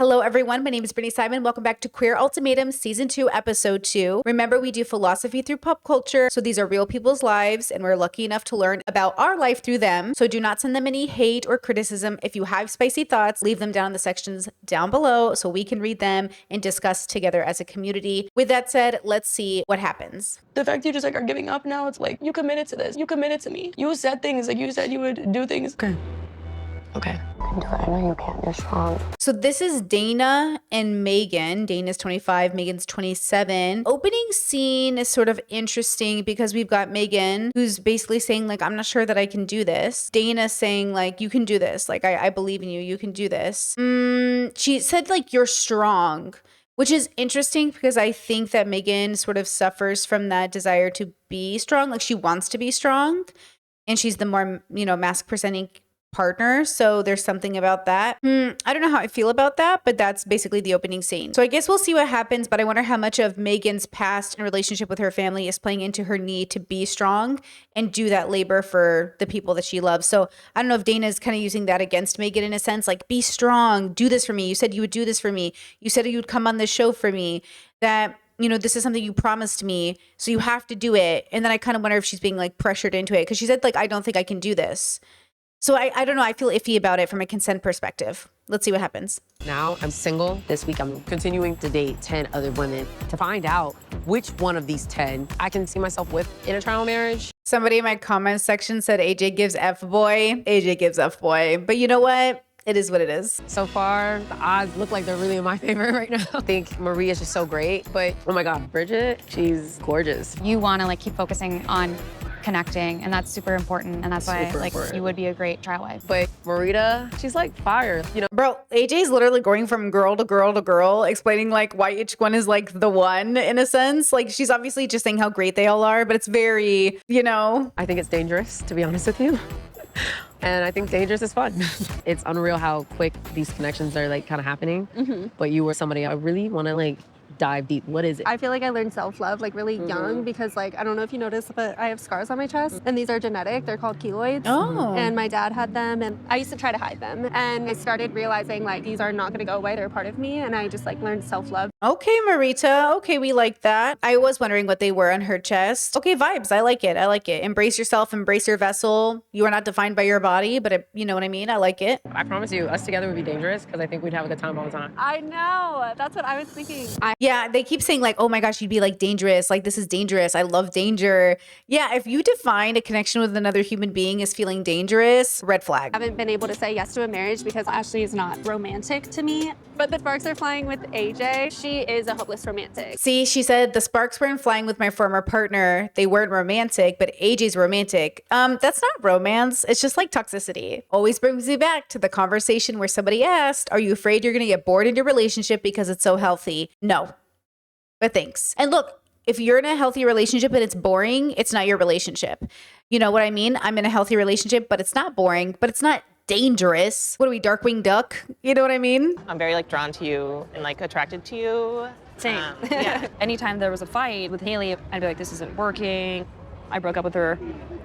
Hello, everyone. My name is Brittany Simon. Welcome back to Queer Ultimatum, Season 2, Episode 2. Remember, we do philosophy through pop culture, so these are real people's lives, and we're lucky enough to learn about our life through them. So do not send them any hate or criticism. If you have spicy thoughts, leave them down in the sections down below so we can read them and discuss together as a community. With that said, let's see what happens. The fact you just are giving up now, it's like, you committed to this. You committed to me. You said things, you said you would do things. Okay. You can do it. I know you can. You're strong. So this is Dana and Megan. Dana's 25, Megan's 27. Opening scene is sort of interesting because we've got Megan who's basically saying like, I'm not sure that I can do this. Dana saying like, you can do this. Like, I believe in you. You can do this. She said like, you're strong, which is interesting because I think that Megan sort of suffers from that desire to be strong. Like she wants to be strong and she's the more, masc presenting partner. So there's something about that. I don't know how I feel about that, but that's basically the opening scene. So I guess we'll see what happens, but I wonder how much of Megan's past and relationship with her family is playing into her need to be strong and do that labor for the people that she loves. So I don't know if Dana's kind of using that against Megan in a sense, like be strong, do this for me. You said you would do this for me. You said you would come on this show for me, that this is something you promised me, so you have to do it. And then I kind of wonder if she's being like pressured into it because she said like, I don't think I can do this. So I don't know. I feel iffy about it from a consent perspective. Let's see what happens. Now I'm single. This week I'm continuing to date 10 other women to find out which one of these 10 I can see myself with in a trial marriage. Somebody in my comments section said AJ gives F-boy. AJ gives F-boy. But you know what? It is what it is. So far, the odds look like they're really in my favor right now. I think Maria's just so great, but oh my God, Bridget, she's gorgeous. You want to keep focusing on connecting, and that's super important, and that's why you would be a great trial wife. But Marita, she's like fire, Bro, AJ's literally going from girl to girl to girl, explaining why each one is the one in a sense. Like she's obviously just saying how great they all are, but it's very, I think it's dangerous, to be honest with you. And I think dangerous is fun. It's unreal how quick these connections are kind of happening. Mm-hmm. But you were somebody I really want to dive deep. What is it? I feel like I learned self-love really young because I don't know if you noticed, but I have scars on my chest and these are genetic. They're called keloids. Oh. And my dad had them and I used to try to hide them. And I started realizing these are not going to go away. They're a part of me. And I just learned self-love. Okay, Marita. Okay, we like that. I was wondering what they were on her chest. Okay, vibes. I like it. I like it. Embrace yourself. Embrace your vessel. You are not defined by your body, but you know what I mean? I like it. I promise you, us together would be dangerous because I think we'd have a good time all the time. I know. That's what I was thinking. Yeah, they keep saying oh my gosh, you'd be dangerous. This is dangerous. I love danger. Yeah, if you define a connection with another human being as feeling dangerous, red flag. I haven't been able to say yes to a marriage because Ashley is not romantic to me. But the sparks are flying with AJ. She is a hopeless romantic. See, she said the sparks weren't flying with my former partner. They weren't romantic, but AJ's romantic. That's not romance. It's just toxicity. Always brings me back to the conversation where somebody asked, are you afraid you're going to get bored in your relationship because it's so healthy? No. But thanks. And look, if you're in a healthy relationship and it's boring, it's not your relationship. You know what I mean? I'm in a healthy relationship, but it's not boring, but it's not dangerous. What are we, Darkwing Duck? You know what I mean? I'm very drawn to you and attracted to you. Same. Yeah. Anytime there was a fight with Haley, I'd be like, this isn't working. I broke up with her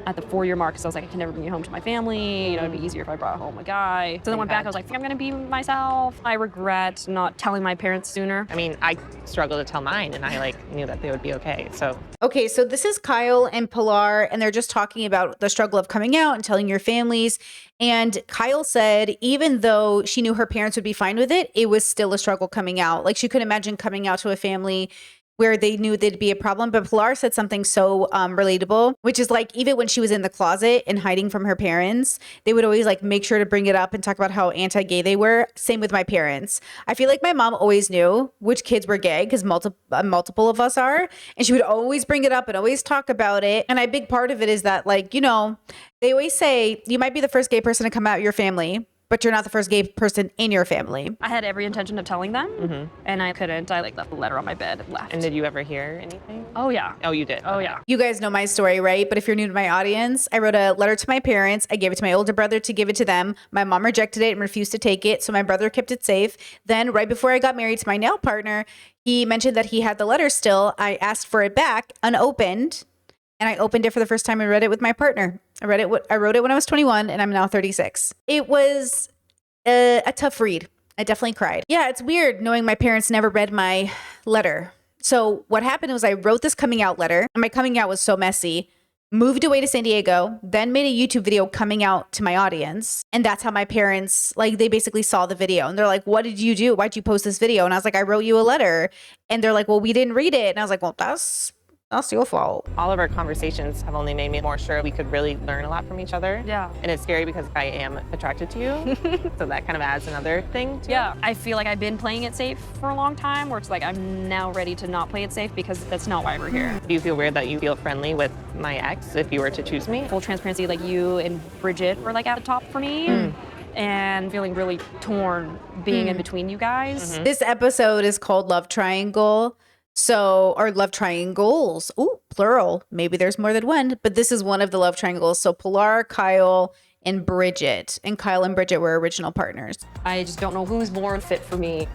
at the 4-year mark because I was like, I can never bring you home to my family. It'd be easier if I brought home a guy. So then I went back, I was like, I'm gonna be myself. I regret not telling my parents sooner. I mean, I struggled to tell mine and I knew that they would be okay, so. Okay, so this is Kyle and Pilar and they're just talking about the struggle of coming out and telling your families. And Kyle said, even though she knew her parents would be fine with it, it was still a struggle coming out. She couldn't imagine coming out to a family where they knew there'd be a problem. But Pilar said something so relatable, which is even when she was in the closet and hiding from her parents, they would always make sure to bring it up and talk about how anti-gay they were. Same with my parents. I feel like my mom always knew which kids were gay because multiple of us are. And she would always bring it up and always talk about it. And a big part of it is that they always say you might be the first gay person to come out your family, but you're not the first gay person in your family. I had every intention of telling them, and I couldn't. I left the letter on my bed and left. And did you ever hear anything? Oh, yeah. Oh, you did? Oh, yeah. You guys know my story, right? But if you're new to my audience, I wrote a letter to my parents. I gave it to my older brother to give it to them. My mom rejected it and refused to take it, so my brother kept it safe. Then right before I got married to my now partner, he mentioned that he had the letter still. I asked for it back, unopened, and I opened it for the first time and read it with my partner. I wrote it when I was 21 and I'm now 36. It was a tough read. I definitely cried. Yeah, it's weird knowing my parents never read my letter. So what happened was I wrote this coming out letter, and my coming out was so messy. Moved away to San Diego, then made a YouTube video coming out to my audience. And that's how my parents, like, they basically saw the video and they're like, what did you do? Why'd you post this video? And I was like, I wrote you a letter. And they're like, well, we didn't read it. And I was like, well, that's your fault. All of our conversations have only made me more sure we could really learn a lot from each other. Yeah. And it's scary because I am attracted to you. So that kind of adds another thing to Yeah, it. I feel like I've been playing it safe for a long time, where it's like I'm now ready to not play it safe because that's not why we're here. Do you feel weird that you feel friendly with my ex if you were to choose me? Full transparency, like you and Bridget were like at the top for me. And feeling really torn being in between you guys. This episode is called Love Triangle. So, or love triangles. Ooh, plural. Maybe there's more than one, but this is one of the love triangles. So Pilar, Kyle, and Bridget. And Kyle and Bridget were original partners. I just don't know who's more fit for me.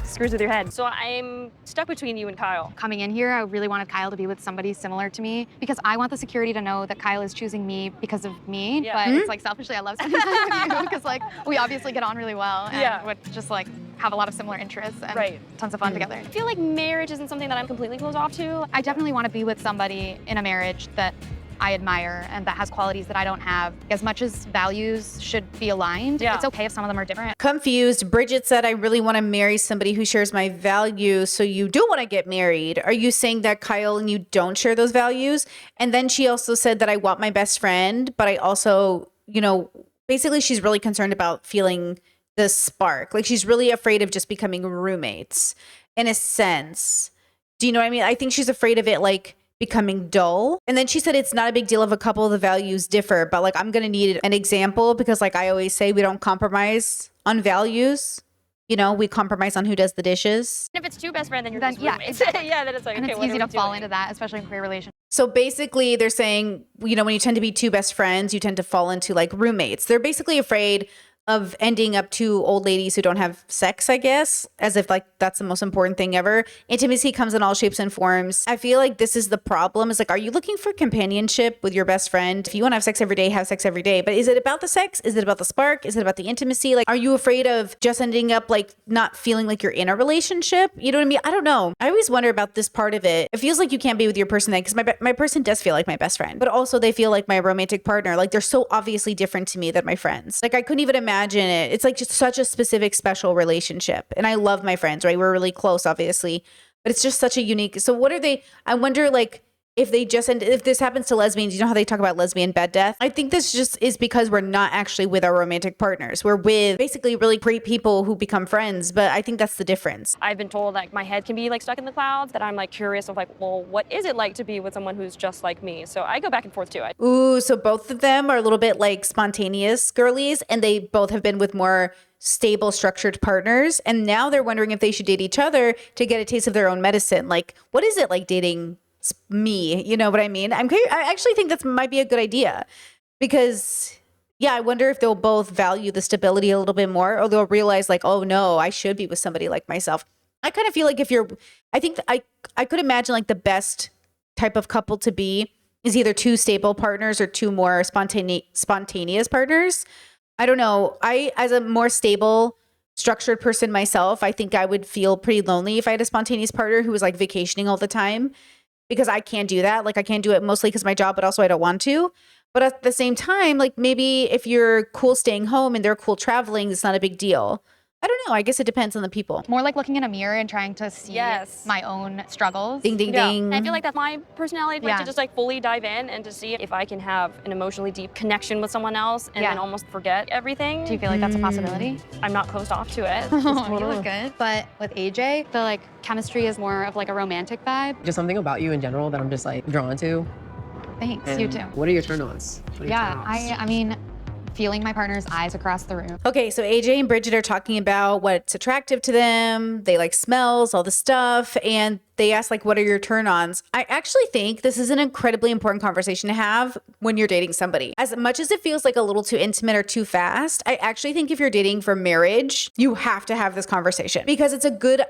Screws with your head. So I'm stuck between you and Kyle. Coming in here, I really wanted Kyle to be with somebody similar to me because I want the security to know that Kyle is choosing me because of me. Yeah. But it's like selfishly, I love spending time with you because like we obviously get on really well and would just like have a lot of similar interests and tons of fun together. I feel like marriage isn't something that I'm completely closed off to. I definitely want to be with somebody in a marriage that I admire and that has qualities that I don't have. As much as values should be aligned, it's okay if some of them are different. Confused. Bridget said, I really want to marry somebody who shares my values. So you do want to get married. Are you saying that Kyle and you don't share those values? And then she also said that I want my best friend, but I also, you know, basically she's really concerned about feeling the spark. Like she's really afraid of just becoming roommates in a sense. Do you know what I mean? I think she's afraid of it like becoming dull. And then she said it's not a big deal if a couple of the values differ, but like I'm going to need an example because like I always say, we don't compromise on values. You know, we compromise on who does the dishes. If it's two best friends, then you're Then, just yeah, roommates. exactly. Yeah, then it's like, And okay, it's what easy are to we fall doing? into that, especially in queer relationships. So basically they're saying, you know, when you tend to be two best friends, you tend to fall into like roommates. They're basically afraid of ending up two old ladies who don't have sex, I guess, as if like that's the most important thing ever. Intimacy comes in all shapes and forms. I feel like this is the problem. It's like, are you looking for companionship with your best friend? If you want to have sex every day, have sex every day. But is it about the sex? Is it about the spark? Is it about the intimacy? Like, are you afraid of just ending up like not feeling like you're in a relationship? You know what I mean? I don't know. I always wonder about this part of it. It feels like you can't be with your person then, because my person does feel like my best friend, but also they feel like my romantic partner. Like they're so obviously different to me than my friends. Like I couldn't even imagine it. It's like just such a specific, special relationship. And I love my friends, right? We're really close, obviously, but it's just such a unique. So what are they? I wonder like if they just end, if this happens to lesbians, you know how they talk about lesbian bed death? I think this just is because we're not actually with our romantic partners. We're with basically really great people who become friends. But I think that's the difference. I've been told like my head can be like stuck in the clouds, that I'm like curious of like, well, what is it like to be with someone who's just like me? So I go back and forth too. Ooh, so both of them are a little bit like spontaneous girlies, and they both have been with more stable, structured partners. And now they're wondering if they should date each other to get a taste of their own medicine. Like, what is it like dating me? You know what I mean? I actually think that might be a good idea because, yeah, I wonder if they'll both value the stability a little bit more, or they'll realize like, oh no, I should be with somebody like myself. I kind of feel like I think I could imagine like the best type of couple to be is either two stable partners or two more spontaneous partners. I don't know. As a more stable, structured person myself, I think I would feel pretty lonely if I had a spontaneous partner who was like vacationing all the time, because I can't do that. Like I can't do it mostly because of my job, but also I don't want to. But at the same time, like maybe if you're cool staying home and they're cool traveling, it's not a big deal. I don't know. I guess it depends on the people. More like looking in a mirror and trying to see my own struggles. Ding, ding, ding. And I feel like that's my personality, like to just like fully dive in and to see if I can have an emotionally deep connection with someone else and then almost forget everything. Do you feel like that's a possibility? I'm not closed off to it. You look good. But with AJ, the like chemistry is more of like a romantic vibe. Just something about you in general that I'm just like drawn to. Thanks, And you too. What are your turn-ons? Yeah, I mean, feeling my partner's eyes across the room. Okay, so AJ and Bridget are talking about what's attractive to them. They like smells, all the stuff. And they ask like, what are your turn-ons? I actually think this is an incredibly important conversation to have when you're dating somebody. As much as it feels like a little too intimate or too fast, I actually think if you're dating for marriage, you have to have this conversation because it's a good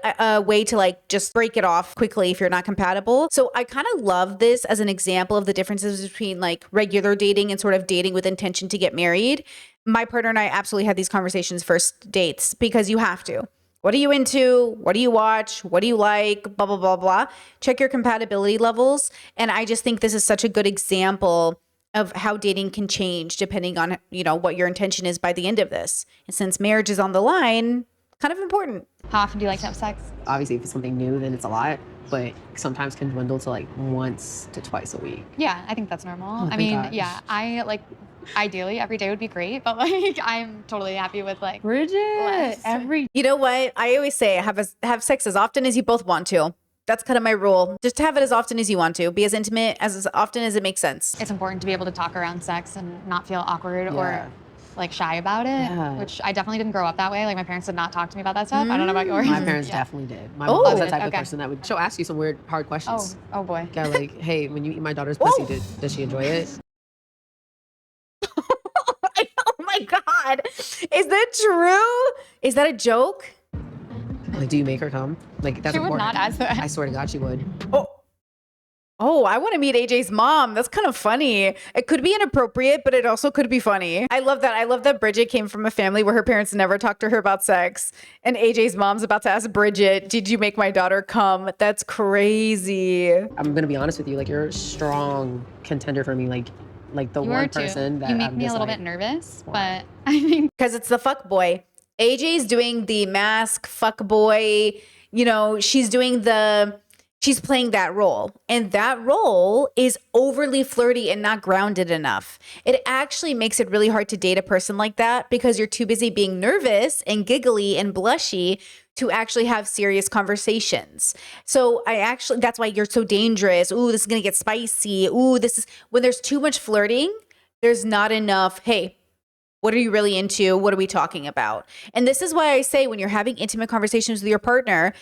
way to like just break it off quickly if you're not compatible. So I kind of love this as an example of the differences between like regular dating and sort of dating with intention to get married. my partner and I absolutely had these conversations first dates because you have to. What are you into? What do you watch? What do you like? Blah, blah, blah, blah. Check your compatibility levels. And I just think this is such a good example of how dating can change depending on, what your intention is by the end of this. And since marriage is on the line, kind of important. How often do you like to have sex? Obviously, if it's something new, then it's a lot, but sometimes can dwindle to like once to twice a week. Yeah, I think that's normal. Oh, I thank mean, God. yeah, I like ideally every day would be great, but like I'm totally happy with like Bridget, less. You know what? I always say have sex as often as you both want to. That's kind of my rule. Just have it as often as you want to. Be as intimate as often as it makes sense. It's important to be able to talk around sex and not feel awkward Yeah. or like shy about it, Yeah. which I definitely didn't grow up that way. Like my parents did not talk to me about that stuff. I don't know about yours. My parents Yeah. definitely did. My Oh, mom was the type of okay. person that she'll ask you some weird, hard Oh, questions. oh boy. Yeah, like, hey, when you eat my daughter's pussy, does she enjoy it? Oh my God. Is that true? Is that a joke? Like, do you make her come? Like, that's She would important. not ask that. I swear to God, she would. Oh, I want to meet AJ's mom. That's kind of funny. It could be inappropriate, but it also could be funny. I love that. I love that Bridget came from a family where her parents never talked to her about sex. And AJ's mom's about to ask Bridget, did you make my daughter come? That's crazy. I'm gonna be honest with you. Like, you're a strong contender for me. Like the You one are too. person that You make I'm me a just little like, bit nervous, but I think Because it's the fuck boy. AJ's doing the mask fuck boy. She's playing that role. And that role is overly flirty and not grounded enough. It actually makes it really hard to date a person like that because you're too busy being nervous and giggly and blushy to actually have serious conversations. So that's why you're so dangerous. Ooh, this is going to get spicy. Ooh, when there's too much flirting, there's not enough, hey, what are you really into? What are we talking about? And this is why I say when you're having intimate conversations with your partner,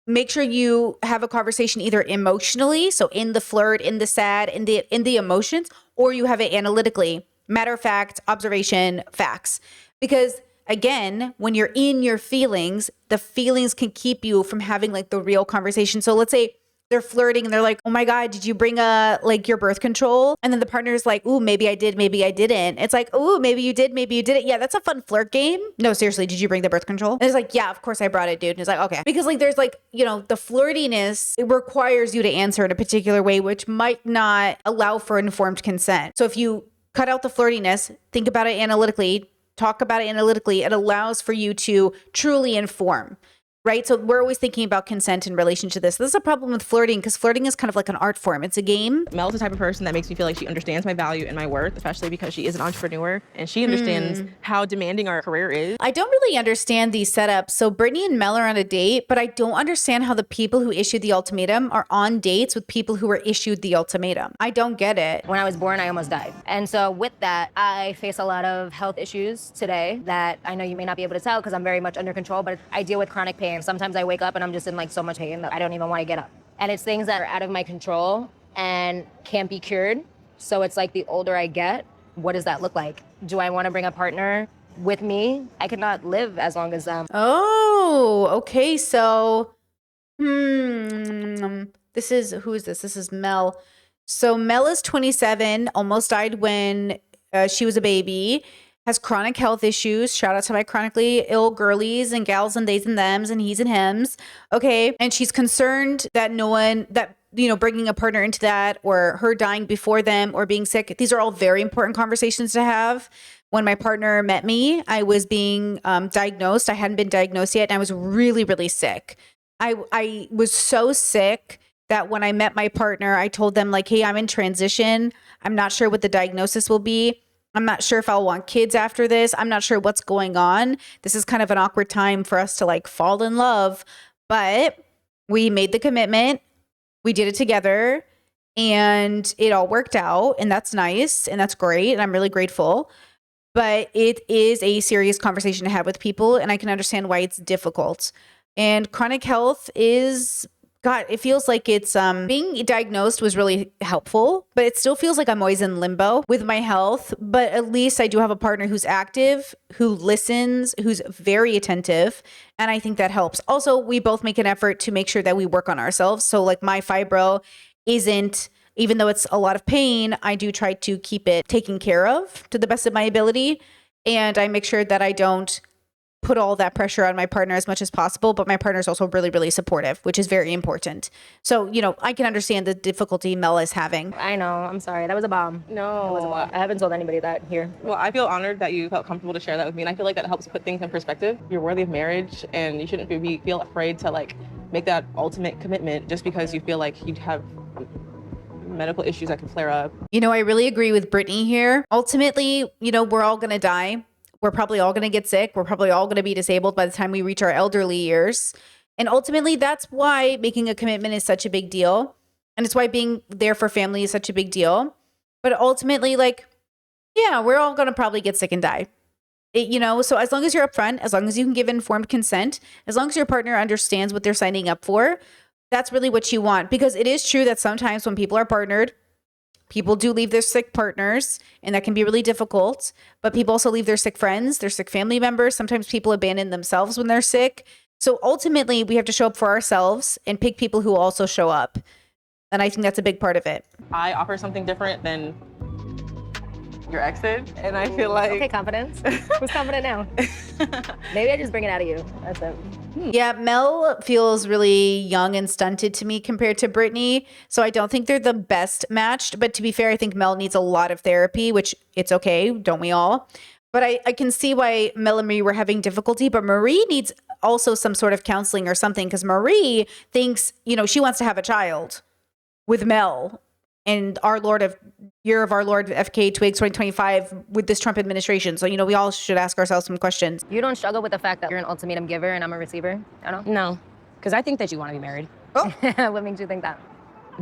make sure you have a conversation either emotionally, so in the flirt, in the sad, in the emotions, or you have it analytically. Matter of fact, observation, facts. Because again, when you're in your feelings, the feelings can keep you from having like the real conversation. So let's say they're flirting and they're like, oh my God, did you bring your birth control? And then the partner's like, ooh, maybe I did, maybe I didn't. It's like, ooh, maybe you did, maybe you didn't. Yeah, that's a fun flirt game. No, seriously, did you bring the birth control? And it's like, yeah, of course I brought it, dude. And it's like, okay. Because like there's like, the flirtiness, it requires you to answer in a particular way, which might not allow for informed consent. So if you cut out the flirtiness, think about it analytically, talk about it analytically, it allows for you to truly inform. Right? So we're always thinking about consent in relation to this. This is a problem with flirting because flirting is kind of like an art form. It's a game. Mel's the type of person that makes me feel like she understands my value and my worth, especially because she is an entrepreneur and she understands how demanding our career is. I don't really understand these setups. So Brittany and Mel are on a date, but I don't understand how the people who issued the ultimatum are on dates with people who were issued the ultimatum. I don't get it. When I was born, I almost died. And so with that, I face a lot of health issues today that I know you may not be able to tell because I'm very much under control, but I deal with chronic pain. Sometimes I wake up and I'm just in like so much pain that I don't even want to get up. And it's things that are out of my control and can't be cured. So it's like the older I get, what does that look like? Do I want to bring a partner with me? I could not live as long as them. Oh, okay. So, who is this? This is Mel. So Mel is 27, almost died when she was a baby. Has chronic health issues. Shout out to my chronically ill girlies and gals and theys and thems and he's and hims. Okay. And she's concerned that bringing a partner into that or her dying before them or being sick. These are all very important conversations to have. When my partner met me, I was being diagnosed. I hadn't been diagnosed yet. And I was really, really sick. I was so sick that when I met my partner, I told them like, hey, I'm in transition. I'm not sure what the diagnosis will be. I'm not sure if I'll want kids after this. I'm not sure what's going on. This is kind of an awkward time for us to like fall in love, but we made the commitment. We did it together and it all worked out and that's nice and that's great. And I'm really grateful, but it is a serious conversation to have with people and I can understand why it's difficult. And chronic health is, God, it feels like it's being diagnosed was really helpful, but it still feels like I'm always in limbo with my health. But at least I do have a partner who's active, who listens, who's very attentive. And I think that helps. Also, we both make an effort to make sure that we work on ourselves. So like my fibro isn't, even though it's a lot of pain, I do try to keep it taken care of to the best of my ability. And I make sure that I don't put all that pressure on my partner as much as possible, but my partner is also really, really supportive, which is very important. So, I can understand the difficulty Mel is having. I know. I'm sorry. That was a bomb. No. That was a bomb. I haven't told anybody that here. Well, I feel honored that you felt comfortable to share that with me, and I feel like that helps put things in perspective. You're worthy of marriage, and you shouldn't feel afraid to like make that ultimate commitment just because you feel like you'd have medical issues that can flare up. I really agree with Brittany here. Ultimately, we're all going to die. We're probably all going to get sick. We're probably all going to be disabled by the time we reach our elderly years. And ultimately, that's why making a commitment is such a big deal. And it's why being there for family is such a big deal. But ultimately, we're all going to probably get sick and die. So as long as you're upfront, as long as you can give informed consent, as long as your partner understands what they're signing up for, that's really what you want. Because it is true that sometimes when people are partnered, people do leave their sick partners, and that can be really difficult. But people also leave their sick friends, their sick family members. Sometimes people abandon themselves when they're sick. So ultimately, we have to show up for ourselves and pick people who also show up. And I think that's a big part of it. I offer something different than your exes, and I feel like... Okay, confidence. Who's confident now? Maybe I just bring it out of you. That's it. Yeah, Mel feels really young and stunted to me compared to Brittany. So I don't think they're the best matched. But to be fair, I think Mel needs a lot of therapy, which it's okay, don't we all? But I can see why Mel and Marie were having difficulty. But Marie needs also some sort of counseling or something, because Marie thinks, she wants to have a child with Mel. And year of our Lord FK Twigs 2025 with this Trump administration. So, we all should ask ourselves some questions. You don't struggle with the fact that you're an ultimatum giver and I'm a receiver? I don't know. No, because I think that you want to be married. What makes you think that?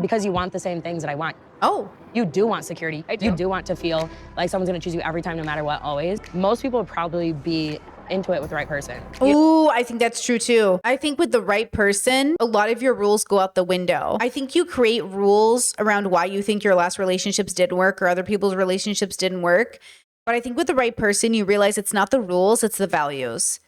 Because you want the same things that I want. Oh. You do want security. I do. You do want to feel like someone's going to choose you every time, no matter what, always. Most people would probably be into it with the right person. Ooh, I think that's true too. I think with the right person, a lot of your rules go out the window. I think you create rules around why you think your last relationships didn't work or other people's relationships didn't work. But I think with the right person, you realize it's not the rules, it's the values.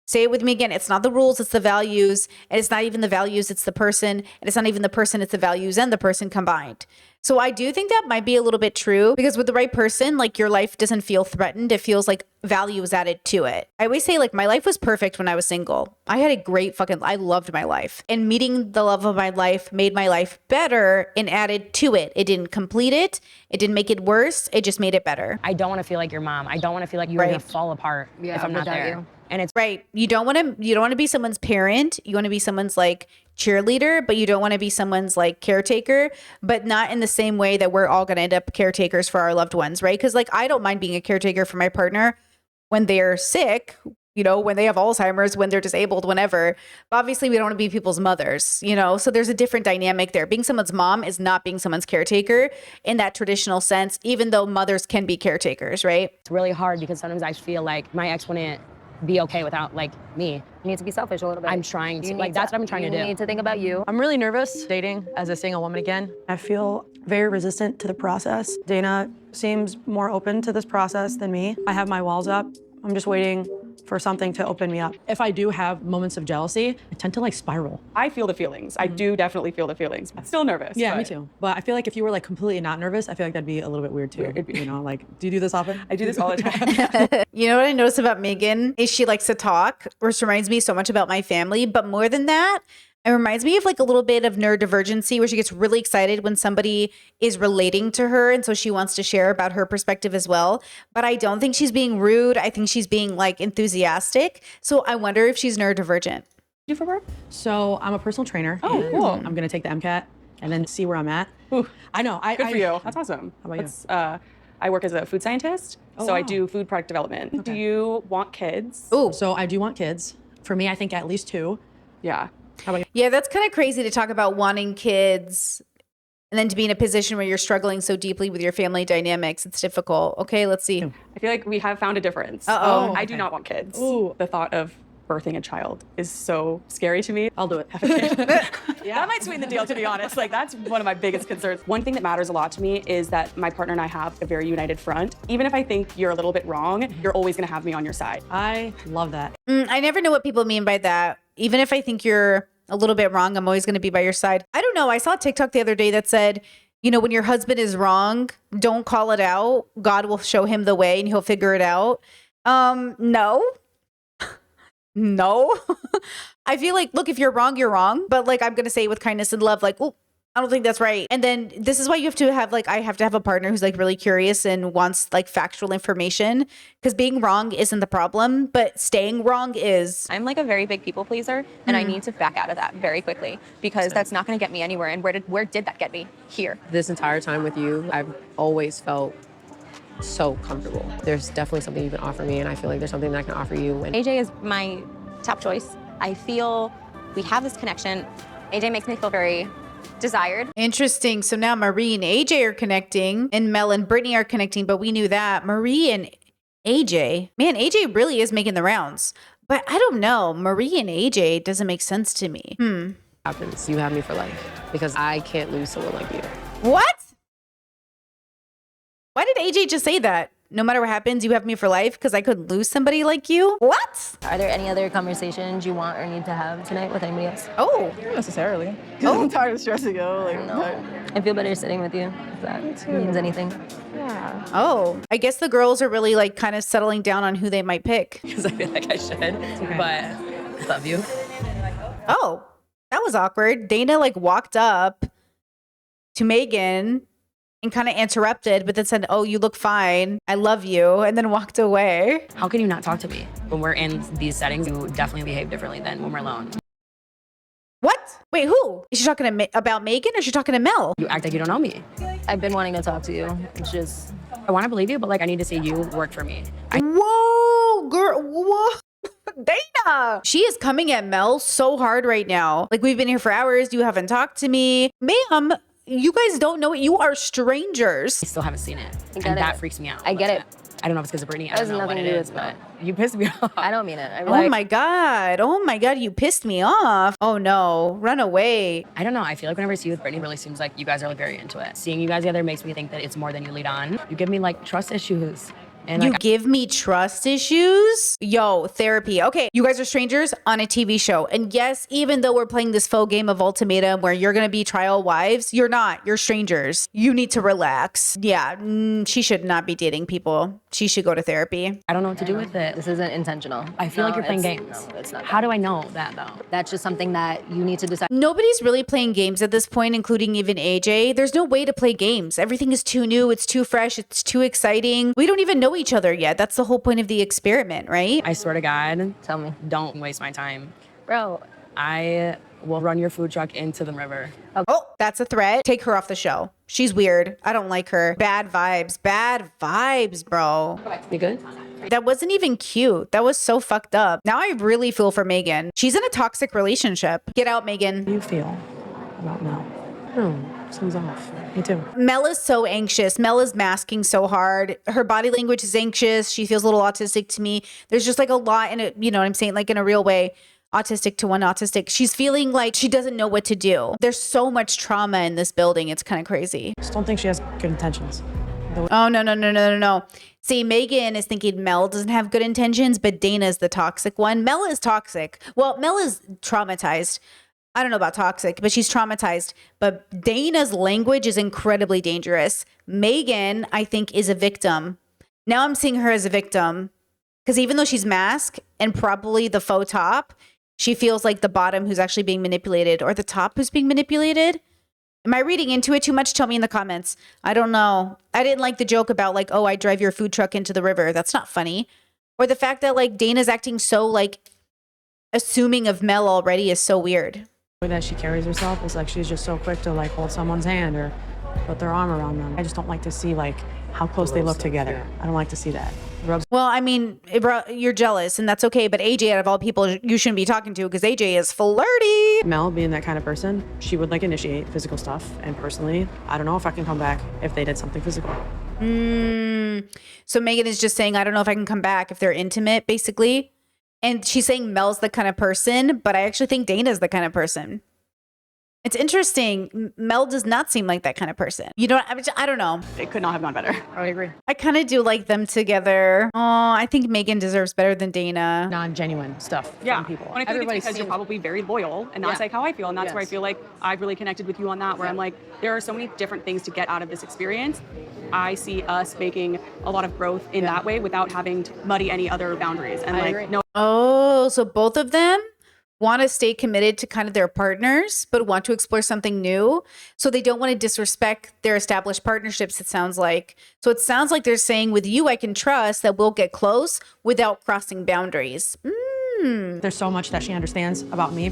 Say it with me again. It's not the rules, it's the values. And it's not even the values, it's the person. And it's not even the person, it's the values and the person combined. So I do think that might be a little bit true, because with the right person, your life doesn't feel threatened. It feels like value is added to it. I always say my life was perfect when I was single. I had a great I loved my life. And meeting the love of my life made my life better and added to it. It didn't complete it. It didn't make it worse. It just made it better. I don't want to feel like your mom. I don't want to feel like you're going to fall apart if I'm not there. You. And it's right. You don't want to be someone's parent. You want to be someone's cheerleader, but you don't want to be someone's caretaker, but not in the same way that we're all going to end up caretakers for our loved ones, right? Because I don't mind being a caretaker for my partner when they're sick, when they have Alzheimer's, when they're disabled, whenever. But obviously, we don't want to be people's mothers, so there's a different dynamic there. Being someone's mom is not being someone's caretaker in that traditional sense, even though mothers can be caretakers, right? It's really hard because sometimes I feel like my ex wouldn't be okay without me. You need to be selfish a little bit. I'm trying to, that's what I'm trying to do. You need to think about you. I'm really nervous dating as a single woman again. I feel very resistant to the process. Dana seems more open to this process than me. I have my walls up. I'm just waiting for something to open me up. If I do have moments of jealousy, I tend to spiral. I feel the feelings. I do definitely feel the feelings. I'm still nervous. Yeah, me too. But I feel like if you were completely not nervous, I feel like that'd be a little bit weird too. Do you do this often? I do this all the time. You know what I noticed about Megan is she likes to talk, which reminds me so much about my family. But more than that, it reminds me of a little bit of neurodivergency, where she gets really excited when somebody is relating to her. And so she wants to share about her perspective as well. But I don't think she's being rude. I think she's being enthusiastic. So I wonder if she's neurodivergent. You for work? So I'm a personal trainer. Oh, cool. I'm going to take the MCAT and then see where I'm at. Ooh, I know. Good for you. That's awesome. How about you? I work as a food scientist. Oh, so I wow. do food product development. Okay. Do you want kids? Ooh. So I do want kids. For me, I think at least 2. Yeah. How about you? Yeah, that's kind of crazy to talk about wanting kids and then to be in a position where you're struggling so deeply with your family dynamics. It's difficult. Okay, let's see. I feel like we have found a difference. Uh-oh. I do not want kids. Ooh. The thought of birthing a child is so scary to me. I'll do it. Yeah. That might sweeten the deal, to be honest. That's one of my biggest concerns. One thing that matters a lot to me is that my partner and I have a very united front. Even if I think you're a little bit wrong, you're always gonna have me on your side. I love that. I never know what people mean by that. Even if I think you're a little bit wrong, I'm always going to be by your side. I don't know. I saw a TikTok the other day that said, when your husband is wrong, don't call it out. God will show him the way and he'll figure it out. No. No. I feel like, look, if you're wrong, you're wrong. But like, I'm going to say it with kindness and love, like, oh, I don't think that's right. And then this is why you have to have like, I have to have a partner who's like really curious and wants like factual information, because being wrong isn't the problem, but staying wrong is. I'm like a very big people pleaser, and I need to back out of that very quickly, because that's not going to get me anywhere. And where did that get me? Here. This entire time with you, I've always felt so comfortable. There's definitely something you can offer me, and I feel like there's something that I can offer you. And AJ is my top choice. I feel we have this connection. AJ makes me feel very desired. Interesting. So now Marie and AJ are connecting, and Mel and Brittany are connecting, but we knew that. Marie and AJ, man, AJ really is making the rounds. But I don't know. Marie and AJ doesn't make sense to me. happens, you have me for life, because I can't lose someone like you. What? Why did AJ just say that? No matter what happens, you have me for life because I could lose somebody like you? What? Are there any other conversations you want or need to have tonight with anybody else? Oh. Not necessarily. I'm tired of stressing out. Like, No. I feel better sitting with you, if that means anything. Yeah. Oh, I guess the girls are really like kind of settling down on who they might pick. Because I feel like I should, but I love you. Oh, that was awkward. Dana like walked up to Megan and kind of interrupted, but then said, "Oh, you look fine. I love you," and then walked away. How can you not talk to me? When we're in these settings, you definitely behave differently than when we're alone. What? Wait, who? Is she talking to about Megan or is she talking to Mel? You act like you don't know me. I've been wanting to talk to you. It's just... I want to believe you, but like I need to see you work for me. Whoa, girl, whoa. Dana! She is coming at Mel so hard right now. Like, we've been here for hours. You haven't talked to me. Ma'am, you guys don't know it. You are strangers. I still haven't seen it. And get that it. freaks me out. I get it. I don't know if it's because of Brittany. I It don't has know what nothing it to do is, with but you pissed me off. I don't mean it. Oh my God. Oh my God. You pissed me off. Oh no. Run away. I don't know. I feel like whenever I see you with Brittany, it really seems like you guys are like very into it. Seeing you guys together makes me think that it's more than you lead on. You give me like trust issues. And You like, give me trust issues? Yo, therapy. Okay, you guys are strangers on a TV show. And yes, even though we're playing this faux game of ultimatum where you're going to be trial wives, you're not. You're strangers. You need to relax. Yeah, she should not be dating people. She should go to therapy. I don't know what to do with it. This isn't intentional. I feel like you're playing it's- games. No, it's not. How do I know that though? That's just something that you need to decide. Nobody's really playing games at this point, including even AJ. There's no way to play games. Everything is too new. It's too fresh. It's too exciting. We don't even know each other yet. That's the whole point of the experiment, right? I swear to God, Tell me. don't waste my time. Bro, I will run your food truck into the river. Oh, that's a threat. Take her off the show. She's weird. I don't like her. Bad vibes. Bad vibes, bro. You good? That wasn't even cute. That was so fucked up. Now I really feel for Megan. She's in a toxic relationship. Get out, Megan. How do you feel about Mel? Something's off. Me too. Mel is so anxious. Mel is masking so hard. Her body language is anxious. She feels a little autistic to me. There's just like a lot in it, you know what I'm saying? Like in a real way. Autistic to one autistic. She's feeling like she doesn't know what to do. There's so much trauma in this building. It's kind of crazy. Just don't think she has good intentions. Oh, no. See, Megan is thinking Mel doesn't have good intentions, but Dana's the toxic one. Mel is toxic. Well, Mel is traumatized. I don't know about toxic, but she's traumatized. But Dana's language is incredibly dangerous. Megan, I think, is a victim. Now I'm seeing her as a victim because even though she's masked and probably the faux top, she feels like the bottom who's actually being manipulated or the top who's being manipulated. Am I reading into it too much? Tell me in the comments. I don't know. I didn't like the joke about like, oh, I drive your food truck into the river. That's not funny. Or the fact that like Dana's acting so like assuming of Mel already is so weird. The way that she carries herself is like she's just so quick to like hold someone's hand or put their arm around them. I just don't like to see like how close they look together. I don't like to see that. It rubs. Well, I mean, you're jealous and that's okay. But AJ, out of all people, you shouldn't be talking to because AJ is flirty. Mel being that kind of person, she would like initiate physical stuff. And personally, I don't know if I can come back if they did something physical. So Megan is just saying, I don't know if I can come back if they're intimate, basically. And she's saying Mel's the kind of person, but I actually think Dana's the kind of person. It's interesting. Mel does not seem like that kind of person. You know, I don't know. It could not have gone better. I agree. I kind of do like them together. Oh, I think Megan deserves better than Dana. Non-genuine stuff from people. And I feel like it's because you're probably very loyal, and that's like how I feel. And that's where I feel like I've really connected with you on that, where I'm like, there are so many different things to get out of this experience. I see us making a lot of growth in that way without having to muddy any other boundaries. And no. Oh, so both of them want to stay committed to kind of their partners, but want to explore something new. So they don't want to disrespect their established partnerships, it sounds like. So it sounds like they're saying, with you, I can trust that we'll get close without crossing boundaries. There's so much that she understands about me.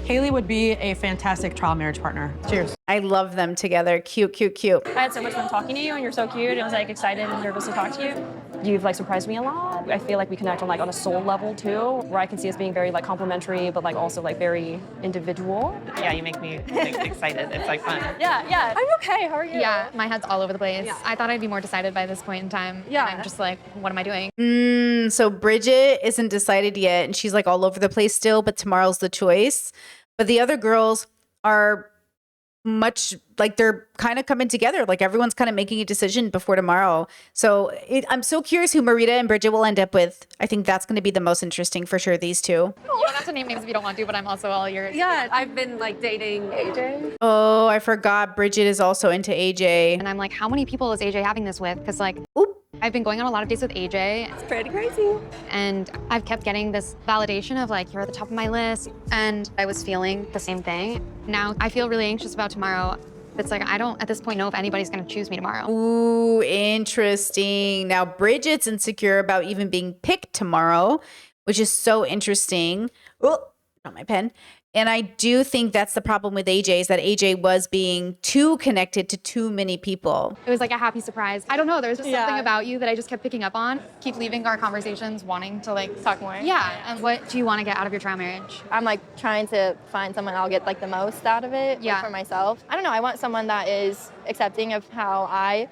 Haley would be a fantastic trial marriage partner. Cheers. I love them together. Cute, cute, cute. I had so much fun talking to you, and you're so cute. I was like excited and nervous to talk to you. You've like surprised me a lot. I feel like we connect on like on a soul level too, where I can see us being very like complementary, but like also like very individual. Yeah, you make me like, excited. It's like fun. Yeah. I'm okay. How are you? Yeah, my head's all over the place. Yeah. I thought I'd be more decided by this point in time. Yeah. And I'm just like, what am I doing? So Bridget isn't decided yet, and she's like all over the place still, but tomorrow's the choice. But the other girls are much like they're kind of coming together. Like everyone's kind of making a decision before tomorrow. So I'm so curious who Marita and Bridget will end up with. I think that's going to be the most interesting for sure, these two. You don't have to name names if you don't want to, but I'm also all yours. Yeah, I've been like dating AJ. Oh, I forgot Bridget is also into AJ. And I'm like, how many people is AJ having this with? Because like, I've been going on a lot of dates with AJ. It's pretty crazy. And I've kept getting this validation of like, you're at the top of my list. And I was feeling the same thing. Now I feel really anxious about tomorrow. It's like, I don't at this point know if anybody's gonna choose me tomorrow. Ooh, interesting. Now Bridget's insecure about even being picked tomorrow, which is so interesting. Oh, not my pen. And I do think that's the problem with AJ, is that AJ was being too connected to too many people. It was like a happy surprise. I don't know, there's just something about you that I just kept picking up on. Keep leaving our conversations wanting to like talk more. Yeah, and what do you want to get out of your trial marriage? I'm like trying to find someone I'll get like the most out of it for myself. I don't know, I want someone that is accepting of how I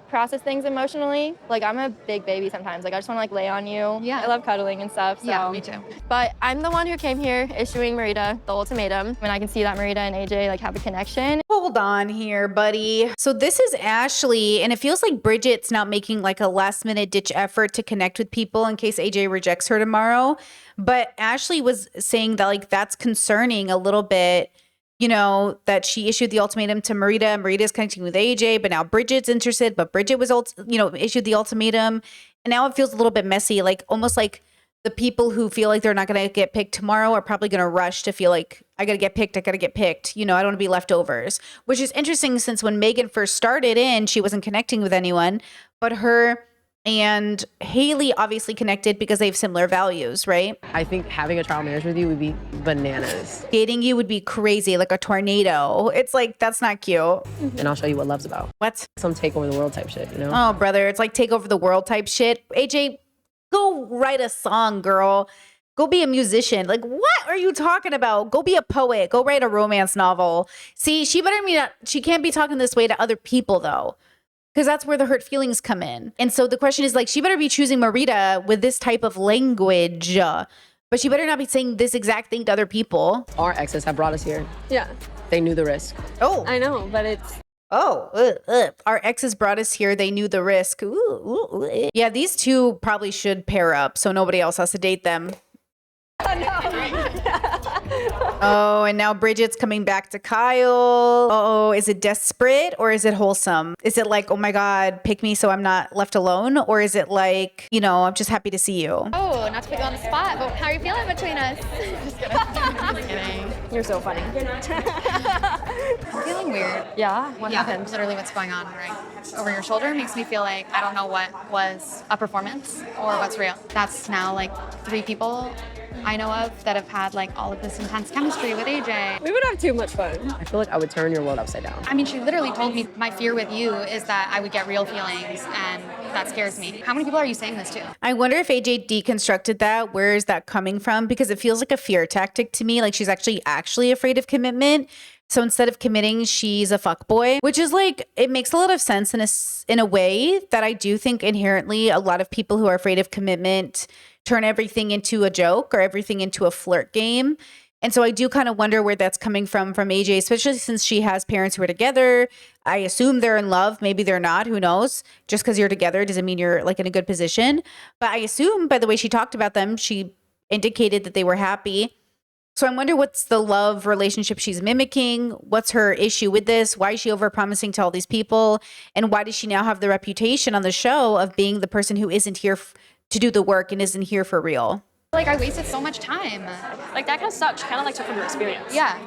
process things emotionally. Like I'm a big baby sometimes. Like I just want to like lay on you. Yeah. I love cuddling and stuff. So. Yeah, me too. But I'm the one who came here issuing Marita the ultimatum, and I can see that Marita and AJ like have a connection. Hold on here, buddy. So this is Ashley, and it feels like Bridget's not making like a last minute ditch effort to connect with people in case AJ rejects her tomorrow. But Ashley was saying that like that's concerning a little bit. You know, that she issued the ultimatum to Marita. Marita's connecting with AJ, but now Bridget's interested, but Bridget was, issued the ultimatum. And now it feels a little bit messy, like almost like the people who feel like they're not going to get picked tomorrow are probably going to rush to feel like, I got to get picked. You know, I don't want to be leftovers, which is interesting since when Megan first started in, she wasn't connecting with anyone, but her and Haley obviously connected because they have similar values, right? I think having a trial marriage with you would be bananas. Dating you would be crazy, like a tornado. It's like, that's not cute. And I'll show you what love's about. What? Some take over the world type shit, you know? Oh, brother, it's like take over the world type shit. AJ, go write a song, girl. Go be a musician. Like, what are you talking about? Go be a poet. Go write a romance novel. See, she can't be talking this way to other people, though. Because that's where the hurt feelings come in. And so the question is like, she better be choosing Marita with this type of language, but she better not be saying this exact thing to other people. Our exes have brought us here. Yeah. They knew the risk. Oh. I know, but it's... Our exes brought us here. They knew the risk. Yeah, these two probably should pair up so nobody else has to date them. Oh, and now Bridget's coming back to Kyle. Oh, is it desperate or is it wholesome? Is it like, oh my God, pick me so I'm not left alone? Or is it like, I'm just happy to see you? Oh, not to put you on the spot, but how are you feeling between us? Just kidding. You're so funny. I'm feeling weird. Yeah? What happened? Literally what's going on right over your shoulder makes me feel like I don't know what was a performance or what's real. That's now like 3 people I know of that have had like all of this intense chemistry with AJ. We would have too much fun. I feel like I would turn your world upside down. I mean, she literally told me my fear with you is that I would get real feelings, and that scares me. How many people are you saying this to? I wonder if AJ deconstructed that. Where is that coming from? Because it feels like a fear tactic to me. Like she's actually afraid of commitment. So instead of committing, she's a fuckboy, which is like, it makes a lot of sense in a way that I do think inherently a lot of people who are afraid of commitment turn everything into a joke or everything into a flirt game. And so I do kind of wonder where that's coming from AJ, especially since she has parents who are together. I assume they're in love. Maybe they're not. Who knows? Just because you're together doesn't mean you're like in a good position. But I assume by the way she talked about them, she indicated that they were happy. So I wonder what's the love relationship she's mimicking? What's her issue with this? Why is she overpromising to all these people? And why does she now have the reputation on the show of being the person who isn't here to do the work and isn't here for real? Like, I wasted so much time. Like, that kind of sucks. Kind of like took from your experience. Yeah.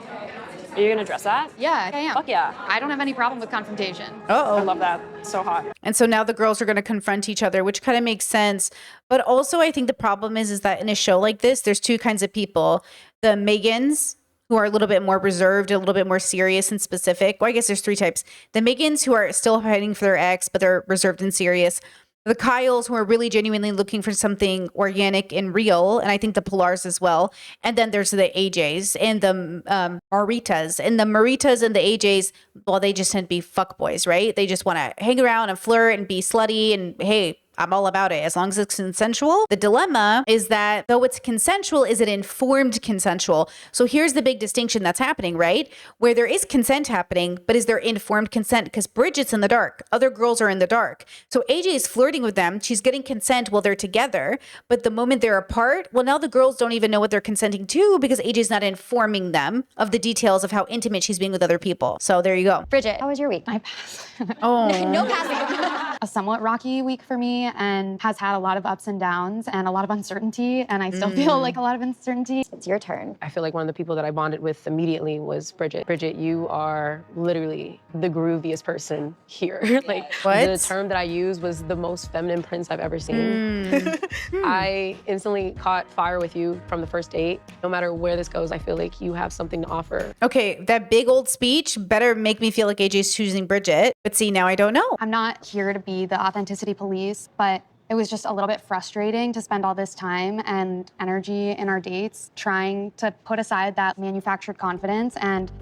Are you gonna address that? Yeah, I am. Fuck yeah. I don't have any problem with confrontation. Uh-oh. I love that. So hot. And so now the girls are going to confront each other, which kind of makes sense. But also I think the problem is that in a show like this, there's two kinds of people. The Megans, who are a little bit more reserved, a little bit more serious and specific. Well, I guess there's three types. The Megans who are still fighting for their ex, but they're reserved and serious. The Kyles who are really genuinely looking for something organic and real. And I think the Pilars as well. And then there's the AJs and the Maritas. And the Maritas and the AJs, well, they just tend to be fuckboys, right? They just want to hang around and flirt and be slutty and, hey, I'm all about it as long as it's consensual. The dilemma is that though it's consensual, is it informed consensual? So here's the big distinction that's happening, right? Where there is consent happening, but is there informed consent? Because Bridget's in the dark. Other girls are in the dark. So AJ is flirting with them. She's getting consent while they're together. But the moment they're apart, well, now the girls don't even know what they're consenting to because AJ's not informing them of the details of how intimate she's being with other people. So there you go. Bridget, how was your week? I passed. Oh. No passing. A somewhat rocky week for me and has had a lot of ups and downs and a lot of uncertainty. And I still feel like a lot of uncertainty. It's your turn. I feel like one of the people that I bonded with immediately was Bridget. Bridget, you are literally the grooviest person here. Like, what? The term that I used was the most feminine prince I've ever seen. I instantly caught fire with you from the first date. No matter where this goes, I feel like you have something to offer. Okay, that big old speech better make me feel like AJ's choosing Bridget. But see, now I don't know. I'm not here to be the authenticity police, but it was just a little bit frustrating to spend all this time and energy in our dates trying to put aside that manufactured confidence and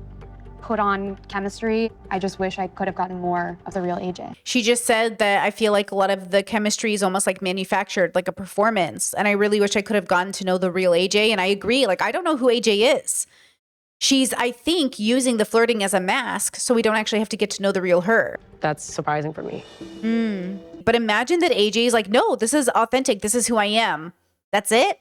put on chemistry. I just wish I could have gotten more of the real AJ. She just said that I feel like a lot of the chemistry is almost like manufactured, like a performance. And I really wish I could have gotten to know the real AJ. And I agree, like, I don't know who AJ is. She's, I think, using the flirting as a mask so we don't actually have to get to know the real her. That's surprising for me. But imagine that AJ is like, no, this is authentic. This is who I am. That's it?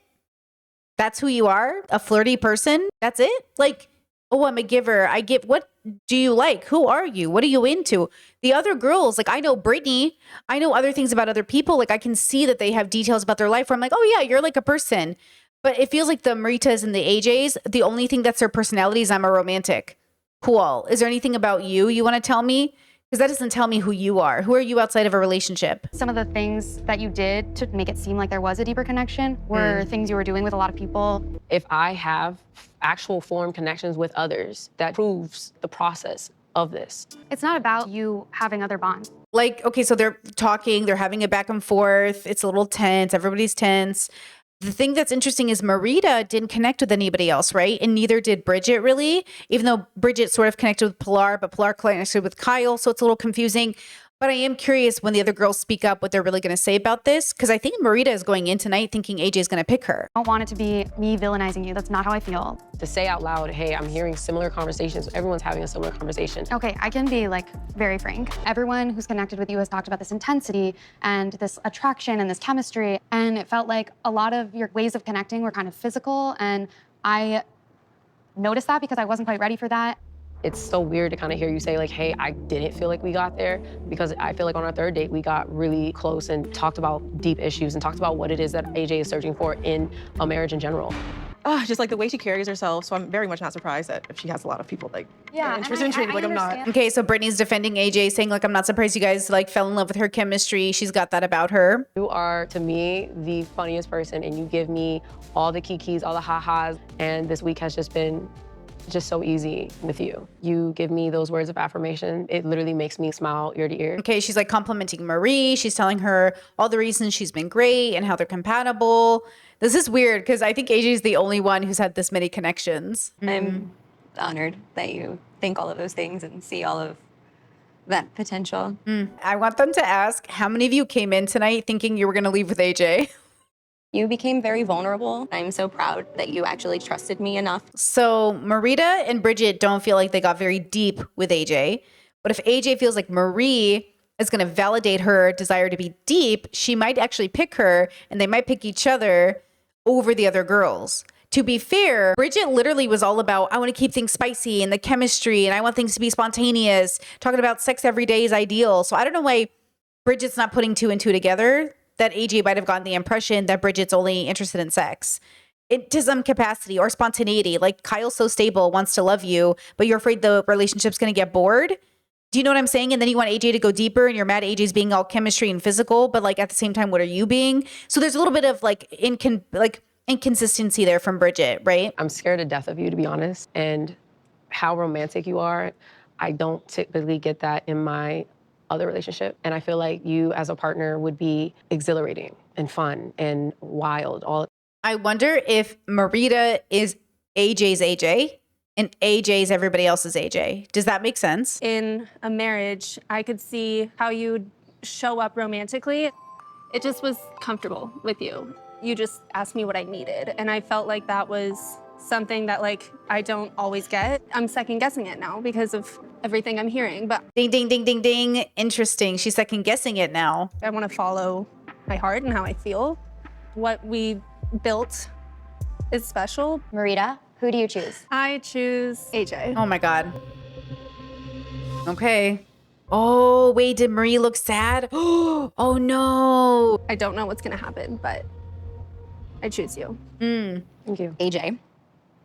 That's who you are? A flirty person? That's it? Like, oh, I'm a giver. I give. What do you like? Who are you? What are you into? The other girls, like I know Brittany. I know other things about other people. Like I can see that they have details about their life where I'm like, oh yeah, you're like a person. But it feels like the Maritas and the AJs, the only thing that's their personality is I'm a romantic. Cool. Is there anything about you want to tell me? Because that doesn't tell me who you are. Who are you outside of a relationship? Some of the things that you did to make it seem like there was a deeper connection were things you were doing with a lot of people. If I have actual form connections with others, that proves the process of this. It's not about you having other bonds. Like, okay, so they're talking, they're having a back and forth. It's a little tense. Everybody's tense. The thing that's interesting is Marita didn't connect with anybody else, right? And neither did Bridget really, even though Bridget sort of connected with Pilar, but Pilar connected with Kyle, so it's a little confusing. But I am curious when the other girls speak up what they're really going to say about this, because I think Marita is going in tonight thinking AJ is going to pick her. I don't want it to be me villainizing you. That's not how I feel. To say out loud, hey, I'm hearing similar conversations. Everyone's having a similar conversation. Okay, I can be like very frank. Everyone who's connected with you has talked about this intensity and this attraction and this chemistry. And it felt like a lot of your ways of connecting were kind of physical. And I noticed that because I wasn't quite ready for that. It's so weird to kind of hear you say like, hey, I didn't feel like we got there, because I feel like on our third date, we got really close and talked about deep issues and talked about what it is that AJ is searching for in a marriage in general. Just like the way she carries herself. So I'm very much not surprised that if she has a lot of people like interested in treating like I'm not. Okay, so Brittany's defending AJ, saying like, I'm not surprised you guys like fell in love with her chemistry. She's got that about her. You are, to me, the funniest person, and you give me all the kikis, all the ha-has, and this week has just been just so easy with you. You give me those words of affirmation. It literally makes me smile ear to ear. Okay, she's like complimenting Marie. She's telling her all the reasons she's been great and how they're compatible. This is weird because I think AJ is the only one who's had this many connections. I'm honored that you think all of those things and see all of that potential. I want them to ask, how many of you came in tonight thinking you were going to leave with AJ? You became very vulnerable. I'm so proud that you actually trusted me enough. So Marita and Bridget don't feel like they got very deep with AJ. But if AJ feels like Marie is going to validate her desire to be deep, she might actually pick her and they might pick each other over the other girls. To be fair, Bridget literally was all about, I want to keep things spicy and the chemistry and I want things to be spontaneous. Talking about sex every day is ideal. So I don't know why Bridget's not putting 2 and 2 together, that AJ might have gotten the impression that Bridget's only interested in sex. To some capacity or spontaneity. Like Kyle's so stable, wants to love you, but you're afraid the relationship's going to get bored. Do you know what I'm saying? And then you want AJ to go deeper and you're mad AJ's being all chemistry and physical, but like at the same time, what are you being? So there's a little bit of like inconsistency there from Bridget, right? I'm scared to death of you, to be honest. And how romantic you are, I don't typically get that in my other relationship. And I feel like you as a partner would be exhilarating and fun and wild. I wonder if Marita is AJ's AJ and AJ's everybody else's AJ. Does that make sense? In a marriage, I could see how you'd show up romantically. It just was comfortable with you. You just asked me what I needed. And I felt like that was something that like I don't always get. I'm second guessing it now because of everything I'm hearing. But ding, ding, ding, ding, ding. Interesting. She's second guessing it now. I want to follow my heart and how I feel. What we built is special. Marita, who do you choose? I choose AJ. Oh my God. Okay. Oh, wait, did Marie look sad? Oh no. I don't know what's gonna happen, but I choose you. Thank you. AJ,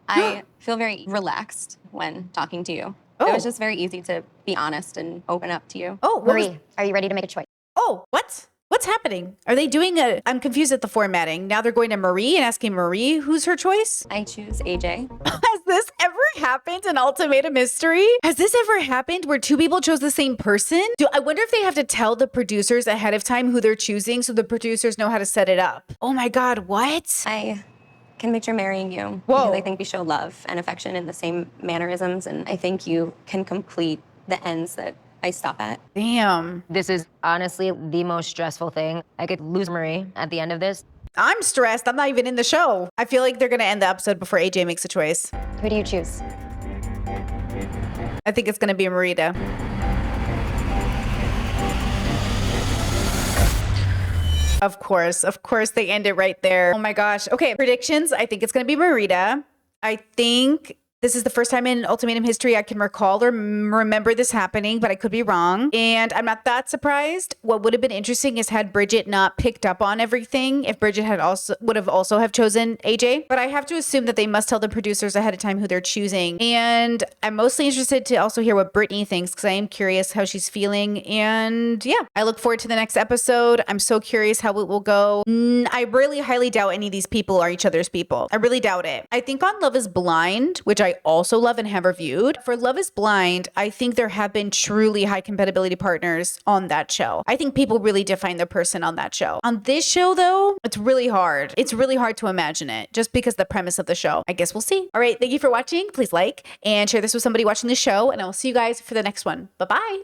I feel very relaxed when talking to you. It was just very easy to be honest and open up to you. Oh, Marie, are you ready to make a choice? Oh, what? What's happening? Are they doing I'm confused at the formatting. Now they're going to Marie and asking Marie who's her choice? I choose AJ. Has this ever happened in Ultimatum history? Has this ever happened where 2 people chose the same person? I wonder if they have to tell the producers ahead of time who they're choosing so the producers know how to set it up. Oh my God, what? I can picture marrying you. Whoa. Because I think we show love and affection in the same mannerisms, and I think you can complete the ends that I stop at. Damn. This is honestly the most stressful thing. I could lose Marie at the end of this. I'm stressed. I'm not even in the show. I feel like they're going to end the episode before AJ makes a choice. Who do you choose? I think it's going to be Marita. Of course they end it right there. Oh my gosh. Okay, predictions. I think it's going to be Marita. I think this is the first time in Ultimatum history I can recall or remember this happening, but I could be wrong. And I'm not that surprised. What would have been interesting is had Bridget not picked up on everything, if Bridget had would have chosen AJ. But I have to assume that they must tell the producers ahead of time who they're choosing. And I'm mostly interested to also hear what Brittany thinks because I am curious how she's feeling. And yeah, I look forward to the next episode. I'm so curious how it will go. I really highly doubt any of these people are each other's people. I really doubt it. I think on Love is Blind, which I also love and have reviewed. For Love is Blind, I think there have been truly high compatibility partners on that show. I think people really define their person on that show. On this show, though, it's really hard. It's really hard to imagine it just because the premise of the show. I guess we'll see. All right, thank you for watching. Please like and share this with somebody watching the show, and I will see you guys for the next one. Bye-bye.